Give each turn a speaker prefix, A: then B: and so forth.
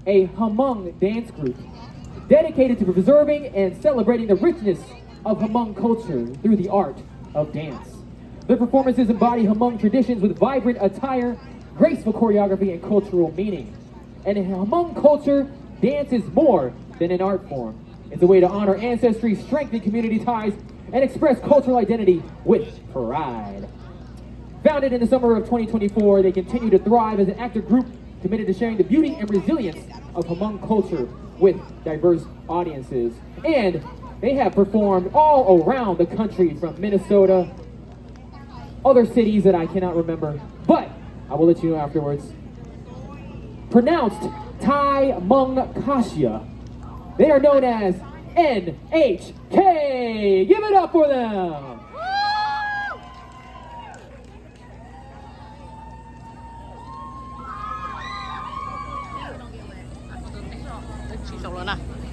A: a Hmong dance group dedicated to preserving and celebrating the richness of Hmong culture through the art of dance. Their performances embody Hmong traditions with vibrant attire, graceful choreography, and cultural meaning. And in Hmong culture, dance is more than an art form. It's a way to honor ancestry, strengthen community ties, and express cultural identity with pride. Founded in the summer of 2024, they continue to thrive as an active group committed to sharing the beauty and resilience of Hmong culture with diverse audiences. And they have performed all around the country, from Minnesota, other cities that I cannot remember, but I will let you know afterwards. Pronounced Ntxhais Hmoob Kajsiab. They are known as NHK. Give it up for them.
B: 举手了呢。